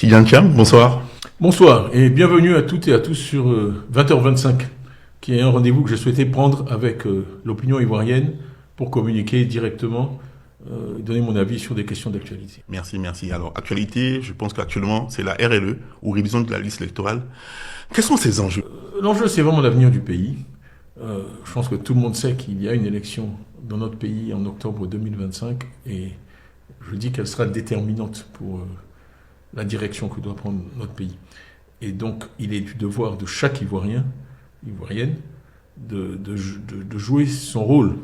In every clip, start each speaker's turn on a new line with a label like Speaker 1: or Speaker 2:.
Speaker 1: Tidjane Thiam, bonsoir.
Speaker 2: Bonsoir et bienvenue à toutes et à tous sur 20h25, qui est un rendez-vous que j'ai souhaité prendre avec l'opinion ivoirienne pour communiquer directement et donner mon avis sur des questions d'actualité.
Speaker 1: Merci. Alors, actualité, je pense qu'actuellement, c'est la RLE, ou révision de la liste électorale. Quels sont ces enjeux?
Speaker 2: L'enjeu, c'est vraiment l'avenir du pays. Je pense que tout le monde sait qu'il y a une élection dans notre pays en octobre 2025 et je dis qu'elle sera déterminante pour la direction que doit prendre notre pays. Et donc, il est du devoir de chaque Ivoirien, Ivoirienne, de jouer son rôle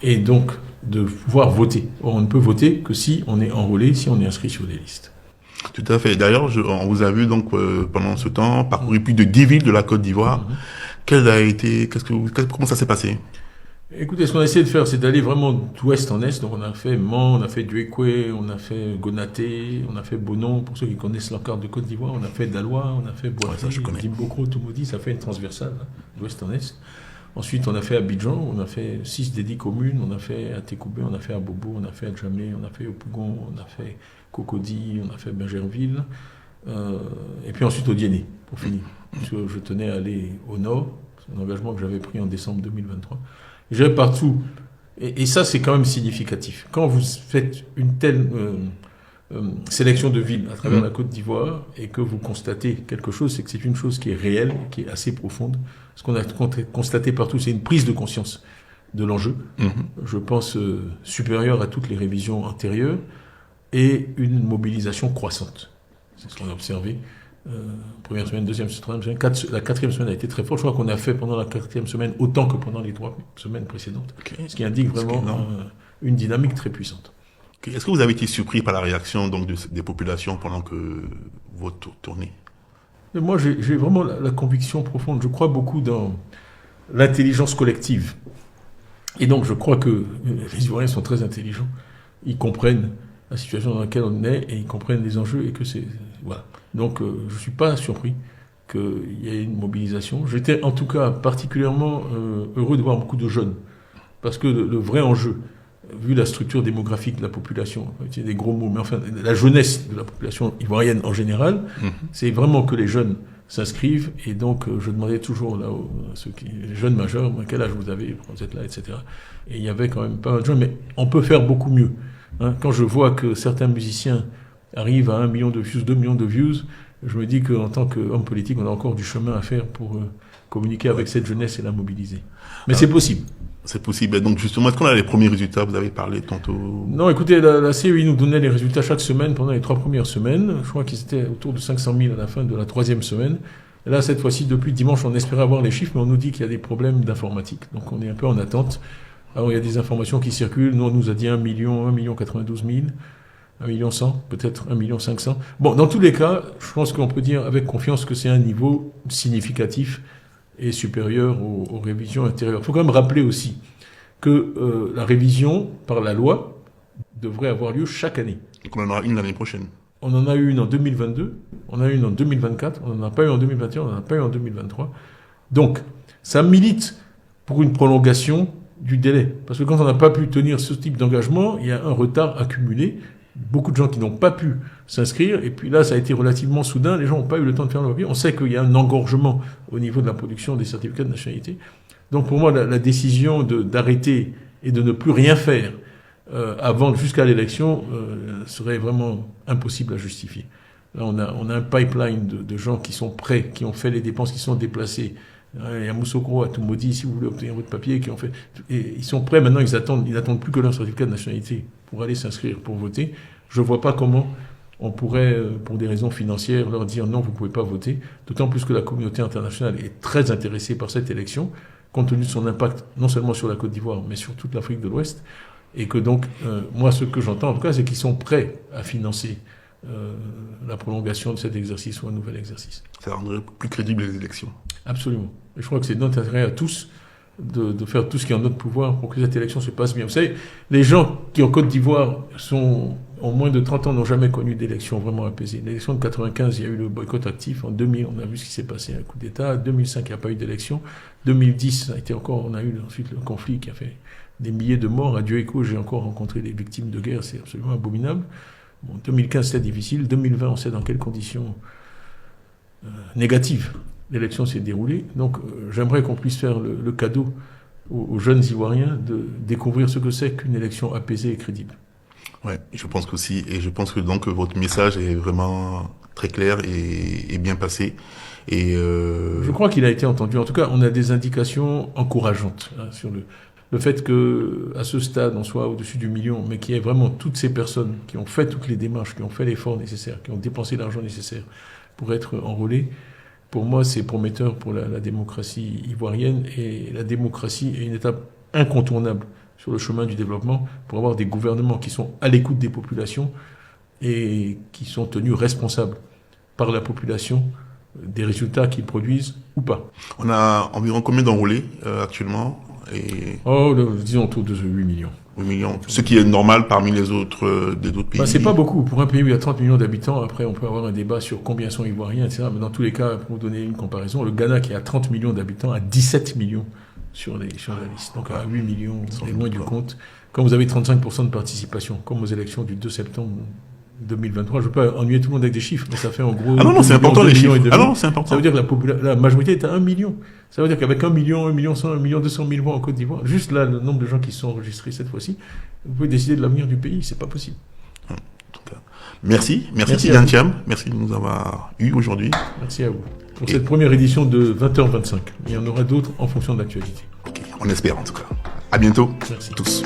Speaker 2: et donc de pouvoir voter. Or, on ne peut voter que si on est enrôlé, si on est inscrit sur des listes.
Speaker 1: Tout à fait. D'ailleurs, on vous a vu donc pendant ce temps parcourir plus de 10 villes de la Côte d'Ivoire. Comment ça s'est passé?
Speaker 2: Écoutez, ce qu'on a essayé de faire, c'est d'aller vraiment d'ouest en est. Donc on a fait Mans, on a fait Duékoué, on a fait Gonaté, on a fait Bonon, pour ceux qui connaissent la carte de Côte d'Ivoire, on a fait Daloa, on a fait Boaké, Dimbokro, Toumoudi, ça fait une transversale, d'ouest en est. Ensuite, on a fait Abidjan, on a fait 6 des 10 communes, on a fait Atékoubé, on a fait Abobo, on a fait Adjamé, on a fait Opougon, on a fait Cocody, on a fait Bergerville, et puis ensuite Odiéné, pour finir. Parce que je tenais à aller au nord, c'est un engagement que j'avais pris en décembre 2023. J'irai partout. Et ça, c'est quand même significatif. Quand vous faites une telle sélection de villes à travers la Côte d'Ivoire et que vous constatez quelque chose, c'est que c'est une chose qui est réelle, qui est assez profonde. Ce qu'on a constaté partout, c'est une prise de conscience de l'enjeu, je pense supérieure à toutes les révisions antérieures, et une mobilisation croissante. C'est ce qu'on a observé. Première semaine, deuxième semaine, la quatrième semaine a été très forte. Je crois qu'on a fait pendant la quatrième semaine autant que pendant les 3 semaines précédentes. Okay. Ce qui indique vraiment une dynamique très puissante.
Speaker 1: Okay. Est-ce que vous avez été surpris par la réaction donc, des populations pendant que votre tournée?
Speaker 2: Moi, j'ai vraiment la conviction profonde. Je crois beaucoup dans l'intelligence collective. Et donc, je crois que les Ivoiriens sont très intelligents. Ils comprennent la situation dans laquelle on est et ils comprennent les enjeux et que c'est... Voilà. Donc, je ne suis pas surpris qu'il y ait une mobilisation. J'étais en tout cas particulièrement heureux de voir beaucoup de jeunes. Parce que le vrai enjeu, vu la structure démographique de la population, c'est des gros mots, mais enfin, la jeunesse de la population ivoirienne en général, c'est vraiment que les jeunes s'inscrivent. Et donc, je demandais toujours là, les jeunes majeurs, quel âge vous avez, vous êtes là, etc. Et il y avait quand même pas mal de jeunes, mais on peut faire beaucoup mieux. Quand je vois que certains musiciens arrive à 1 million de views, 2 millions de views, je me dis qu'en tant qu'homme politique, on a encore du chemin à faire pour communiquer avec cette jeunesse et la mobiliser. Mais c'est possible.
Speaker 1: C'est possible. Donc justement, est-ce qu'on a les premiers résultats? Vous avez parlé tantôt.
Speaker 2: Non, écoutez, la CEI nous donnait les résultats chaque semaine pendant les 3 premières semaines. Je crois qu'ils étaient autour de 500 000 à la fin de la 3e semaine. Et là, cette fois-ci, depuis dimanche, on espérait avoir les chiffres, mais on nous dit qu'il y a des problèmes d'informatique. Donc on est un peu en attente. Alors il y a des informations qui circulent. Nous, on nous a dit 1 million 92 000. 1 million 100, peut-être 1 million 500. Bon, dans tous les cas, je pense qu'on peut dire avec confiance que c'est un niveau significatif et supérieur aux révisions intérieures. Il faut quand même rappeler aussi que la révision par la loi devrait avoir lieu chaque année.
Speaker 1: Et qu'on en aura une l'année prochaine.
Speaker 2: On en a eu une en 2022, on en a eu une en 2024, on n'en a pas eu en 2021, on n'en a pas eu en 2023. Donc, ça milite pour une prolongation du délai. Parce que quand on n'a pas pu tenir ce type d'engagement, il y a un retard accumulé. Beaucoup de gens qui n'ont pas pu s'inscrire, et puis là, ça a été relativement soudain, les gens n'ont pas eu le temps de faire leur papier. On sait qu'il y a un engorgement au niveau de la production des certificats de nationalité. Donc pour moi, la décision d'arrêter et de ne plus rien faire avant, jusqu'à l'élection, serait vraiment impossible à justifier. Là, on a un pipeline de gens qui sont prêts, qui ont fait les dépenses, qui sont déplacés. Il y a Moussokro, à Toumoudi, si vous voulez obtenir votre papier, qui ont fait, et ils sont prêts maintenant, ils n'attendent plus que leur certificat de nationalité pour aller s'inscrire, pour voter. Je ne vois pas comment on pourrait, pour des raisons financières, leur dire non, vous ne pouvez pas voter, d'autant plus que la communauté internationale est très intéressée par cette élection, compte tenu de son impact, non seulement sur la Côte d'Ivoire, mais sur toute l'Afrique de l'Ouest, et que donc, moi, ce que j'entends en tout cas, c'est qu'ils sont prêts à financer la prolongation de cet exercice ou un nouvel exercice.
Speaker 1: Ça rendrait plus crédible les élections.
Speaker 2: Absolument. Et je crois que c'est notre intérêt à tous de faire tout ce qui est en notre pouvoir pour que cette élection se passe bien. Vous savez, les gens qui en Côte d'Ivoire ont moins de 30 ans n'ont jamais connu d'élection vraiment apaisée. L'élection de 95, il y a eu le boycott actif. En 2000, on a vu ce qui s'est passé, un coup d'État. 2005, il n'y a pas eu d'élection. 2010, on a eu ensuite le conflit qui a fait des milliers de morts. À Dieu et co, j'ai encore rencontré des victimes de guerre. C'est absolument abominable. Bon, 2015, c'était difficile. 2020, on sait dans quelles conditions négatives l'élection s'est déroulée. Donc, j'aimerais qu'on puisse faire le cadeau aux jeunes Ivoiriens de découvrir ce que c'est qu'une élection apaisée et crédible.
Speaker 1: Ouais, je pense qu'aussi, et je pense que donc votre message est vraiment très clair et bien passé. Et
Speaker 2: je crois qu'il a été entendu. En tout cas, on a des indications encourageantes sur le fait que à ce stade, on soit au-dessus du million, mais qu'il y ait vraiment toutes ces personnes qui ont fait toutes les démarches, qui ont fait l'effort nécessaire, qui ont dépensé l'argent nécessaire pour être enrôlés. Pour moi, c'est prometteur pour la démocratie ivoirienne, et la démocratie est une étape incontournable sur le chemin du développement pour avoir des gouvernements qui sont à l'écoute des populations et qui sont tenus responsables par la population des résultats qu'ils produisent ou pas.
Speaker 1: On a environ combien d'enrôlés actuellement
Speaker 2: disons autour de 8 millions.
Speaker 1: 8 millions, ce qui est normal parmi les autres des autres pays.
Speaker 2: C'est pas beaucoup. Pour un pays où il y a 30 millions d'habitants, après on peut avoir un débat sur combien sont ivoiriens, etc. Mais dans tous les cas, pour vous donner une comparaison, le Ghana qui a 30 millions d'habitants a 17 millions sur la liste. Donc à 8 millions, on est loin du compte. Quand vous avez 35% de participation, comme aux élections du 2 septembre 2023, je ne veux pas ennuyer tout le monde avec des chiffres, mais ça fait en gros...
Speaker 1: Ah non, c'est important les chiffres. Ah non, c'est important.
Speaker 2: Ça veut dire que la majorité est à 1 million. Ça veut dire qu'avec 1 million, 1 million 100, 1 million 200 000 voix en Côte d'Ivoire, juste là, le nombre de gens qui sont enregistrés cette fois-ci, vous pouvez décider de l'avenir du pays, c'est pas possible.
Speaker 1: Merci Tidjane Thiam, merci de nous avoir eu aujourd'hui.
Speaker 2: Merci à vous. Pour cette première édition de 20h25. Il y en aura d'autres en fonction de l'actualité.
Speaker 1: On espère en tout cas. À bientôt.
Speaker 2: Merci.
Speaker 1: Tous.